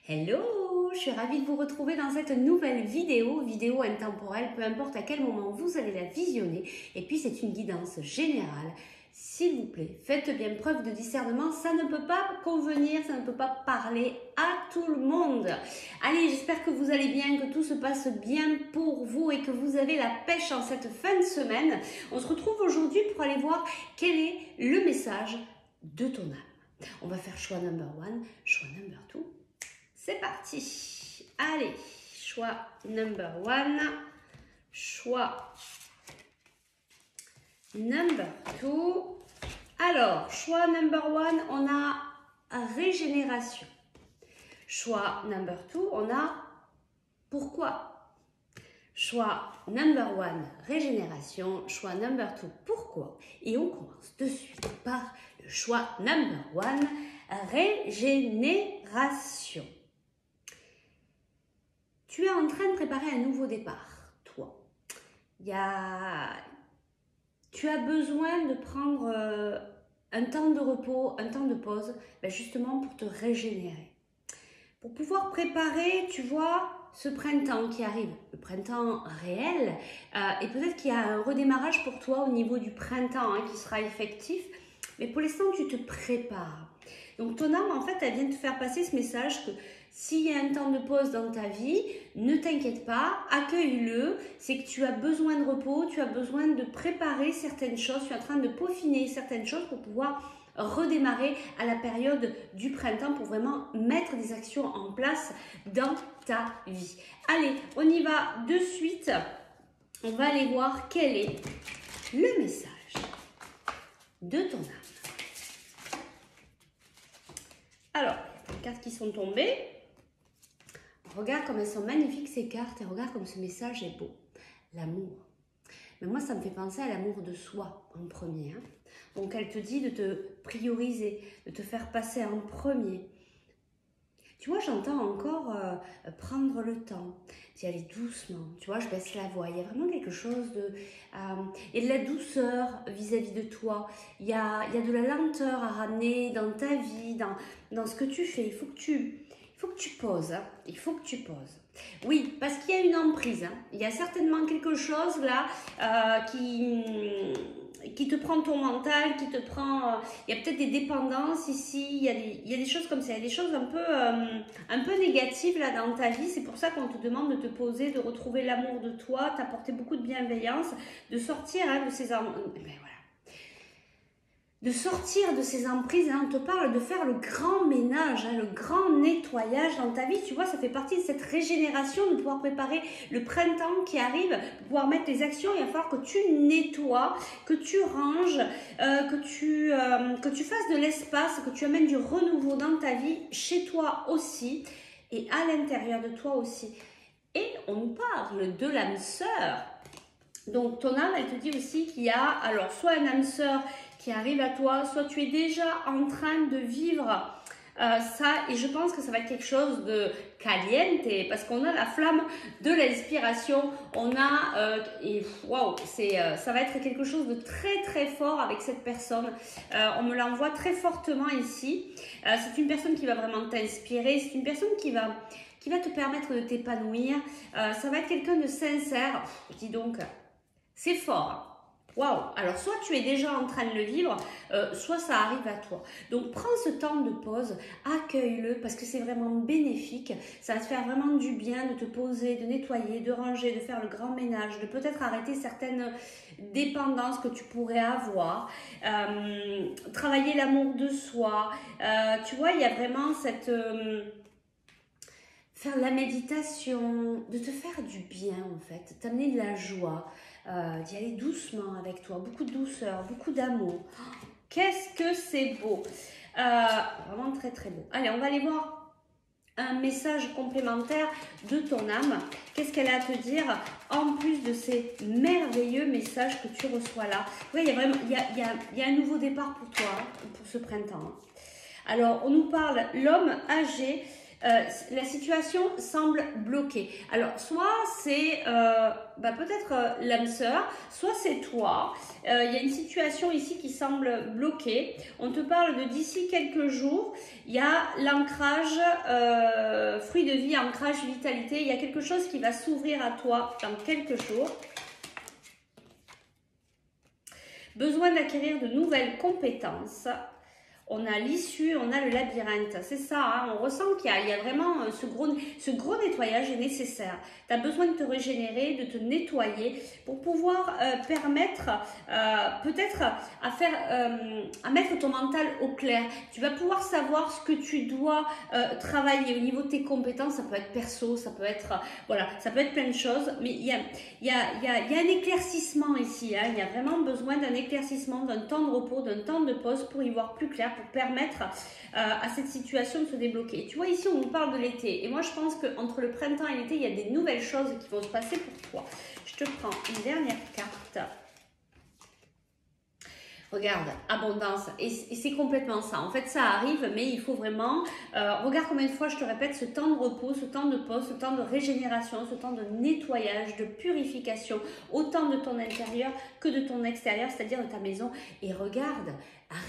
Hello, je suis ravie de vous retrouver dans cette nouvelle vidéo intemporelle, peu importe à quel moment vous allez la visionner. Et puis c'est une guidance générale. S'il vous plaît, faites bien preuve de discernement, ça ne peut pas convenir, ça ne peut pas parler à tout le monde. Allez, j'espère que vous allez bien, que tout se passe bien pour vous et que vous avez la pêche en cette fin de semaine. On se retrouve aujourd'hui pour aller voir quel est le message de ton âme. On va faire choix number 1, choix number 2. C'est parti. Allez, choix number 1, choix number 2. Alors, choix number 1, on a régénération. Choix number 2, on a pourquoi. Choix number 1, régénération. Choix number 2, pourquoi. Et on commence de suite par le choix number 1, régénération. Tu es en train de préparer un nouveau départ, toi. Tu as besoin de prendre un temps de repos, un temps de pause, justement pour te régénérer. Pour pouvoir préparer, tu vois, ce printemps qui arrive, le printemps réel, et peut-être qu'il y a un redémarrage pour toi au niveau du printemps qui sera effectif, mais pour l'instant, tu te prépares. Donc ton âme, en fait, elle vient te faire passer ce message que s'il y a un temps de pause dans ta vie, ne t'inquiète pas, accueille-le. C'est que tu as besoin de repos, tu as besoin de préparer certaines choses, tu es en train de peaufiner certaines choses pour pouvoir redémarrer à la période du printemps pour vraiment mettre des actions en place dans ta vie. Allez, on y va de suite. On va aller voir quel est le message de ton âme. Alors, les cartes qui sont tombées. Regarde comme elles sont magnifiques ces cartes et regarde comme ce message est beau. L'amour. Mais moi, ça me fait penser à l'amour de soi en premier. Donc, elle te dit de te prioriser, de te faire passer en premier. Tu vois, j'entends encore prendre le temps, d'y aller doucement. Tu vois, je baisse la voix. Il y a vraiment quelque chose de... il y a de la douceur vis-à-vis de toi. Il y a de la lenteur à ramener dans ta vie, dans ce que tu fais. Il faut que tu poses, il faut que tu poses. Oui, parce qu'il y a une emprise. Il y a certainement quelque chose là qui te prend ton mental, qui te prend... il y a peut-être des dépendances ici, il y a des choses comme ça, il y a des choses un peu négatives là dans ta vie. C'est pour ça qu'on te demande de te poser, de retrouver l'amour de toi, t'apporter beaucoup de bienveillance, de sortir de ces... De sortir de ces emprises, on te parle de faire le grand ménage, le grand nettoyage dans ta vie. Tu vois, ça fait partie de cette régénération, de pouvoir préparer le printemps qui arrive, de pouvoir mettre les actions. Il va falloir que tu nettoies, que tu ranges, que tu fasses de l'espace, que tu amènes du renouveau dans ta vie, chez toi aussi et à l'intérieur de toi aussi. Et on nous parle de l'âme sœur. Donc ton âme, elle te dit aussi qu'il y a alors soit un âme sœur qui arrive à toi, soit tu es déjà en train de vivre ça, et je pense que ça va être quelque chose de caliente, parce qu'on a la flamme de l'inspiration, on a, et waouh, ça va être quelque chose de très très fort avec cette personne, on me l'envoie très fortement ici, c'est une personne qui va vraiment t'inspirer, c'est une personne qui va te permettre de t'épanouir, ça va être quelqu'un de sincère, dis donc, c'est fort. Waouh! Alors, soit tu es déjà en train de le vivre, soit ça arrive à toi. Donc, prends ce temps de pause, accueille-le parce que c'est vraiment bénéfique. Ça va te faire vraiment du bien de te poser, de nettoyer, de ranger, de faire le grand ménage, de peut-être arrêter certaines dépendances que tu pourrais avoir, travailler l'amour de soi. Tu vois, il y a vraiment cette... faire la méditation, de te faire du bien en fait, t'amener de la joie, d'y aller doucement avec toi, beaucoup de douceur, beaucoup d'amour. Oh, qu'est-ce que c'est beau, vraiment très très beau. Allez, on va aller voir un message complémentaire de ton âme. Qu'est-ce qu'elle a à te dire en plus de ces merveilleux messages que tu reçois là. Oui, il y a un nouveau départ pour toi, pour ce printemps. Alors, on nous parle l'homme âgé. la situation semble bloquée. Alors, soit c'est peut-être l'âme sœur, soit c'est toi. Il y a une situation ici qui semble bloquée. On te parle de d'ici quelques jours. Il y a l'ancrage, fruit de vie, ancrage, vitalité. Il y a quelque chose qui va s'ouvrir à toi dans quelques jours. Besoin d'acquérir de nouvelles compétences. On a l'issue, on a le labyrinthe. C'est ça, hein, on ressent qu'il y a vraiment ce gros nettoyage est nécessaire. Tu as besoin de te régénérer, de te nettoyer pour pouvoir permettre peut-être à mettre ton mental au clair. Tu vas pouvoir savoir ce que tu dois travailler au niveau de tes compétences. Ça peut être perso, ça peut être, voilà, ça peut être plein de choses. Mais il y a un éclaircissement ici. Hein, il y a vraiment besoin d'un éclaircissement, d'un temps de repos, d'un temps de pause pour y voir plus clair, pour permettre à cette situation de se débloquer. Tu vois, ici, on nous parle de l'été. Et moi, je pense qu'entre le printemps et l'été, il y a des nouvelles choses qui vont se passer pour toi. Je te prends une dernière carte. Regarde, abondance, et c'est complètement ça. En fait, ça arrive, mais il faut vraiment... regarde combien de fois je te répète ce temps de repos, ce temps de pause, ce temps de régénération, ce temps de nettoyage, de purification, autant de ton intérieur que de ton extérieur, c'est-à-dire de ta maison. Et regarde,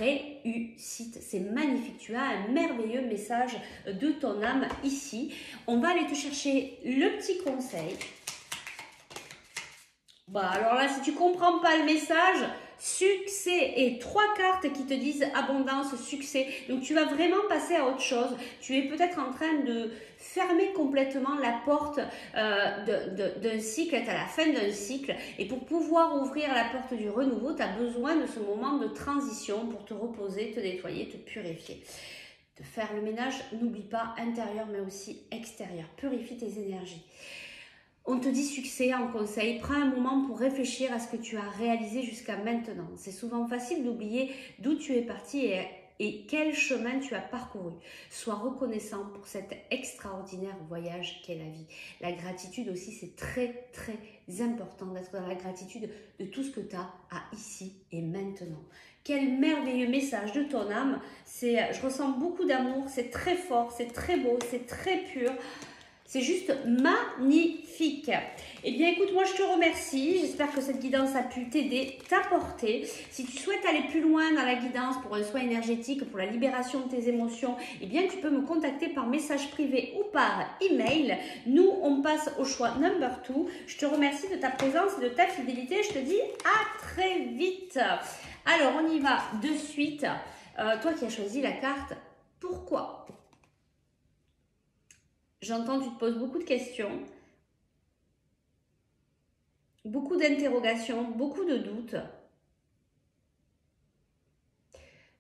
réussite, c'est magnifique. Tu as un merveilleux message de ton âme ici. On va aller te chercher le petit conseil. Bah alors là, si tu comprends pas le message... Succès et 3 cartes qui te disent abondance, succès. Donc tu vas vraiment passer à autre chose. Tu es peut-être en train de fermer complètement la porte d'un cycle, tu es à la fin d'un cycle. Et pour pouvoir ouvrir la porte du renouveau, tu as besoin de ce moment de transition pour te reposer, te nettoyer, te purifier. De faire le ménage, n'oublie pas intérieur mais aussi extérieur. Purifie tes énergies. On te dit succès en conseil, prends un moment pour réfléchir à ce que tu as réalisé jusqu'à maintenant. C'est souvent facile d'oublier d'où tu es parti et quel chemin tu as parcouru. Sois reconnaissant pour cet extraordinaire voyage qu'est la vie. La gratitude aussi, c'est très très important d'être dans la gratitude de tout ce que tu as à ici et maintenant. Quel merveilleux message de ton âme. Je ressens beaucoup d'amour, c'est très fort, c'est très beau, c'est très pur. C'est juste magnifique. Eh bien, écoute, moi, je te remercie. J'espère que cette guidance a pu t'aider, t'apporter. Si tu souhaites aller plus loin dans la guidance pour un soin énergétique, pour la libération de tes émotions, eh bien, tu peux me contacter par message privé ou par email. Nous, on passe au choix number 2. Je te remercie de ta présence et de ta fidélité. Je te dis à très vite. Alors, on y va de suite. Toi qui as choisi la carte, pourquoi ? J'entends que tu te poses beaucoup de questions, beaucoup d'interrogations, beaucoup de doutes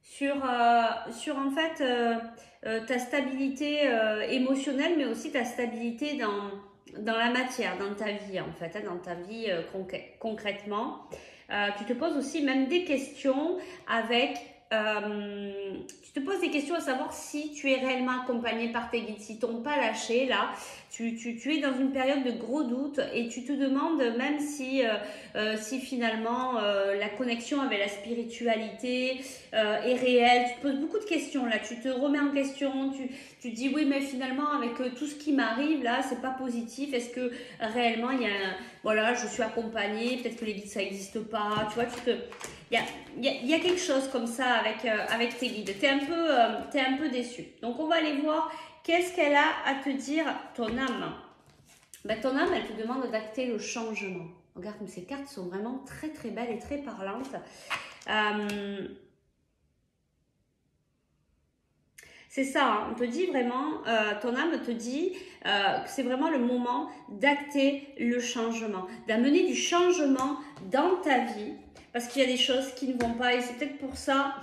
sur en fait ta stabilité émotionnelle, mais aussi ta stabilité dans la matière, dans ta vie en fait, dans ta vie concrètement. Tu te poses aussi même des questions avec... tu te poses des questions à savoir si tu es réellement accompagné par tes guides, s'ils t'ont pas lâché là, tu es dans une période de gros doutes et tu te demandes même si finalement la connexion avec la spiritualité est réelle. Tu te poses beaucoup de questions là, tu te remets en question, tu dis oui mais finalement avec tout ce qui m'arrive là c'est pas positif, est-ce que réellement il y a voilà je suis accompagnée, peut-être que les guides ça n'existe pas, tu vois, il y a quelque chose comme ça avec tes guides. Tu es un peu déçu. Donc, on va aller voir qu'est-ce qu'elle a à te dire, ton âme. Ben, ton âme, elle te demande d'acter le changement. Regarde comme ces cartes sont vraiment très, très belles et très parlantes. C'est ça, hein, on te dit vraiment, ton âme te dit que c'est vraiment le moment d'acter le changement, d'amener du changement dans ta vie. Parce qu'il y a des choses qui ne vont pas et c'est peut-être pour ça.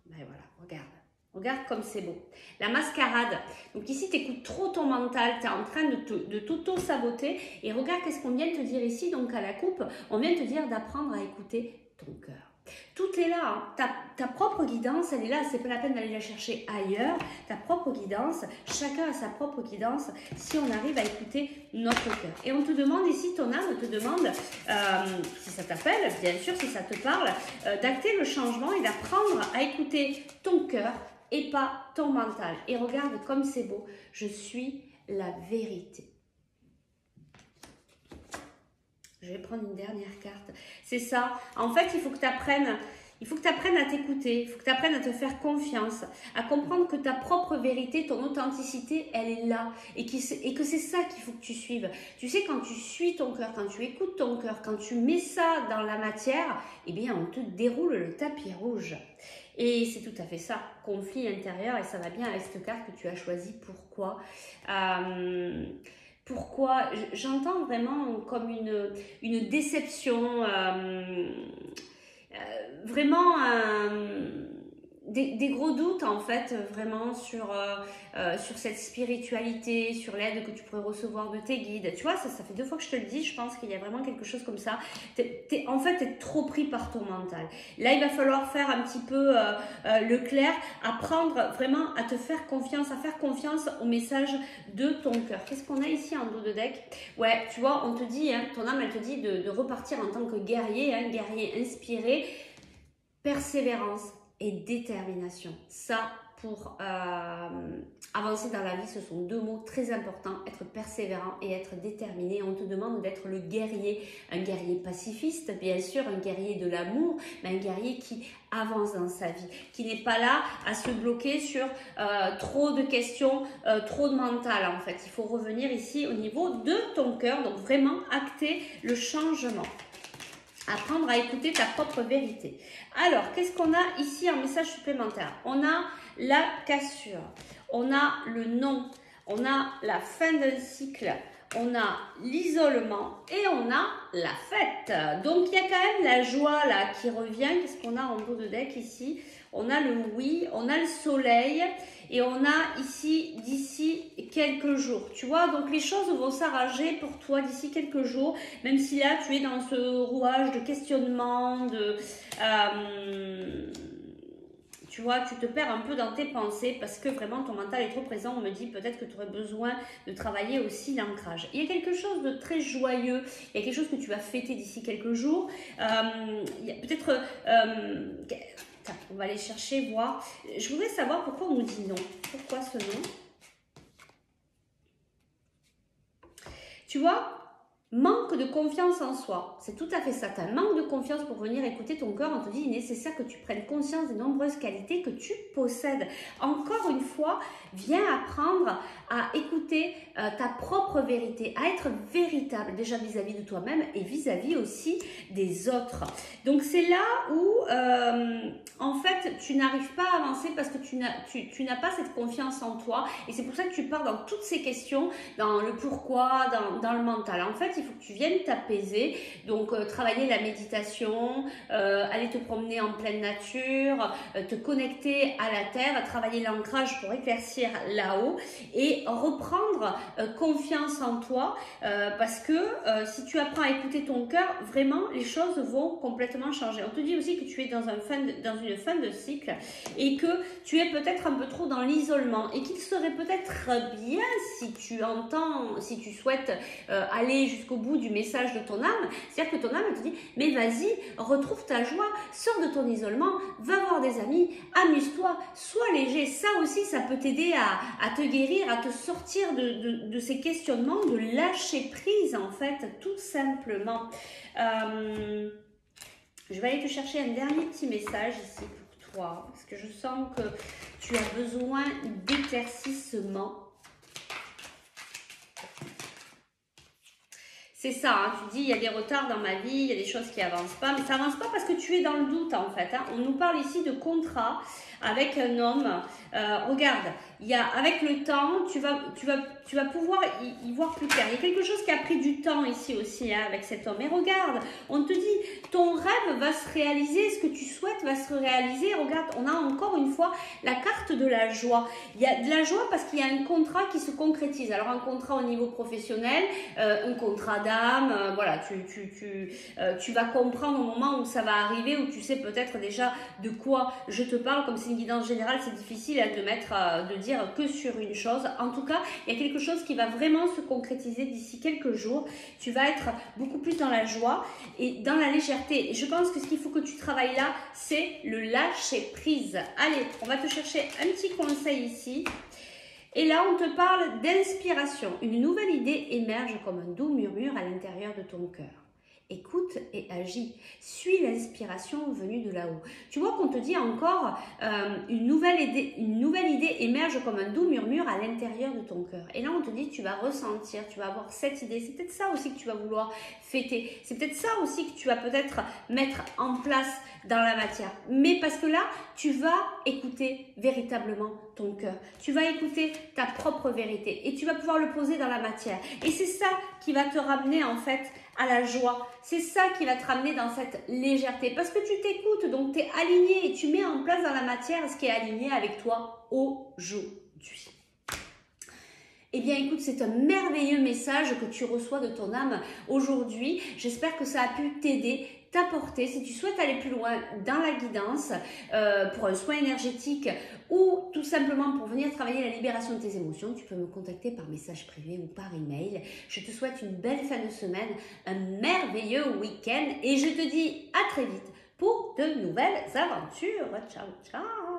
Ben voilà, regarde. Regarde comme c'est beau. La mascarade. Donc ici, tu écoutes trop ton mental. Tu es en train de t'auto-saboter. Et regarde qu'est-ce qu'on vient de te dire ici. Donc à la coupe, on vient de te dire d'apprendre à écouter ton cœur. Tout est là. Hein. Ta propre guidance, elle est là. C'est pas la peine d'aller la chercher ailleurs. Ta propre guidance, chacun a sa propre guidance si on arrive à écouter notre cœur. Et on te demande ici, ton âme te demande, si ça t'appelle, bien sûr, si ça te parle, d'acter le changement et d'apprendre à écouter ton cœur et pas ton mental. Et regarde comme c'est beau, je suis la vérité. Je vais prendre une dernière carte. C'est ça. En fait, il faut que tu apprennes. Il faut que tu apprennes à t'écouter, il faut que tu apprennes à te faire confiance, à comprendre que ta propre vérité, ton authenticité, elle est là. Et que c'est ça qu'il faut que tu suives. Tu sais, quand tu suis ton cœur, quand tu écoutes ton cœur, quand tu mets ça dans la matière, eh bien, on te déroule le tapis rouge. Et c'est tout à fait ça, conflit intérieur, et ça va bien avec cette carte que tu as choisie. Pourquoi Pourquoi j'entends vraiment comme une déception, vraiment des gros doutes en fait, vraiment sur cette spiritualité, sur l'aide que tu pourrais recevoir de tes guides. Tu vois, ça fait 2 fois que je te le dis, je pense qu'il y a vraiment quelque chose comme ça. En fait, tu es trop pris par ton mental. Là, il va falloir faire un petit peu le clair, apprendre vraiment à te faire confiance, à faire confiance au message de ton cœur. Qu'est-ce qu'on a ici en dos de deck? Ouais, tu vois, on te dit, hein, ton âme, elle te dit de repartir en tant que guerrier, hein, guerrier inspiré, persévérance et détermination. Ça, pour avancer dans la vie, ce sont 2 mots très importants, être persévérant et être déterminé. On te demande d'être le guerrier, un guerrier pacifiste, bien sûr, un guerrier de l'amour, mais un guerrier qui avance dans sa vie, qui n'est pas là à se bloquer sur trop de questions, trop de mental en fait. Il faut revenir ici au niveau de ton cœur, donc vraiment acter le changement. Apprendre à écouter ta propre vérité. Alors, qu'est-ce qu'on a ici en message supplémentaire? On a la cassure, on a le non, on a la fin d'un cycle, on a l'isolement et on a la fête. Donc, il y a quand même la joie là qui revient. Qu'est-ce qu'on a en dos de deck ici? On a le oui, on a le soleil et on a ici, d'ici quelques jours. Tu vois, donc les choses vont s'arranger pour toi d'ici quelques jours, même si là, tu es dans ce rouage de questionnement, tu vois, tu te perds un peu dans tes pensées parce que vraiment ton mental est trop présent. On me dit peut-être que tu aurais besoin de travailler aussi l'ancrage. Il y a quelque chose de très joyeux, il y a quelque chose que tu vas fêter d'ici quelques jours. Il y a peut-être... on va aller chercher, voir. Je voudrais savoir pourquoi on nous dit non. Pourquoi ce non? Tu vois, manque de confiance en soi. C'est tout à fait ça. Tu as un manque de confiance pour venir écouter ton cœur. On te dit, il est nécessaire que tu prennes conscience des nombreuses qualités que tu possèdes. Encore une fois, viens apprendre à écouter ta propre vérité, à être véritable déjà vis-à-vis de toi-même et vis-à-vis aussi des autres. Donc, c'est là où, en fait, tu n'arrives pas à avancer parce que tu n'as pas cette confiance en toi. Et c'est pour ça que tu pars dans toutes ces questions, dans le pourquoi, dans le mental. En fait, il faut que tu viennes t'apaiser. Donc, travailler la méditation, aller te promener en pleine nature, te connecter à la terre, travailler l'ancrage pour éclaircir là-haut et reprendre confiance en toi parce que si tu apprends à écouter ton cœur, vraiment, les choses vont complètement changer. On te dit aussi que tu es dans une fin de cycle et que tu es peut-être un peu trop dans l'isolement et qu'il serait peut-être bien si tu souhaites aller jusqu'au bout du message de ton âme, c'est-à-dire que ton âme te dit mais vas-y, retrouve ta joie, sors de ton isolement, va voir des amis, amuse-toi, sois léger. Ça aussi, ça peut t'aider à te guérir, à te sortir de ces questionnements, de lâcher prise en fait, tout simplement. Je vais aller te chercher un dernier petit message ici pour toi, parce que je sens que tu as besoin d'éclaircissement. C'est ça, hein, tu dis, il y a des retards dans ma vie, il y a des choses qui n'avancent pas, mais ça n'avance pas parce que tu es dans le doute en fait. Hein. On nous parle ici de contrat avec un homme. Regarde, avec le temps, tu vas pouvoir y voir plus clair. Il y a quelque chose qui a pris du temps ici aussi hein, avec cet homme. Et regarde, on te dit, ton rêve va se réaliser, ce que tu souhaites va se réaliser. Regarde, on a encore une fois la carte de la joie. Il y a de la joie parce qu'il y a un contrat qui se concrétise. Alors un contrat au niveau professionnel, un contrat d'âme, voilà, tu vas comprendre au moment où ça va arriver, où tu sais peut-être déjà de quoi je te parle. Comme c'est une guidance générale, c'est difficile de dire que sur une chose. En tout cas, il y a quelque quelque chose qui va vraiment se concrétiser d'ici quelques jours. Tu vas être beaucoup plus dans la joie et dans la légèreté. Et je pense que ce qu'il faut que tu travailles là, c'est le lâcher prise. Allez, on va te chercher un petit conseil ici. Et là, on te parle d'inspiration. Une nouvelle idée émerge comme un doux murmure à l'intérieur de ton cœur. Écoute et agis. Suis l'inspiration venue de là-haut. Tu vois qu'on te dit encore une nouvelle idée émerge comme un doux murmure à l'intérieur de ton cœur. Et là, on te dit tu vas ressentir, tu vas avoir cette idée. C'est peut-être ça aussi que tu vas vouloir fêter. C'est peut-être ça aussi que tu vas peut-être mettre en place dans la matière. Mais parce que là, tu vas écouter véritablement ton cœur. Tu vas écouter ta propre vérité et tu vas pouvoir le poser dans la matière. Et c'est ça qui va te ramener en fait à la joie. C'est ça qui va te ramener dans cette légèreté. Parce que tu t'écoutes, donc tu es aligné et tu mets en place dans la matière ce qui est aligné avec toi aujourd'hui. Eh bien, écoute, c'est un merveilleux message que tu reçois de ton âme aujourd'hui. J'espère que ça a pu t'aider, t'apporter. Si tu souhaites aller plus loin dans la guidance, pour un soin énergétique ou tout simplement pour venir travailler la libération de tes émotions, tu peux me contacter par message privé ou par email. Je te souhaite une belle fin de semaine, un merveilleux week-end et je te dis à très vite pour de nouvelles aventures. Ciao, ciao!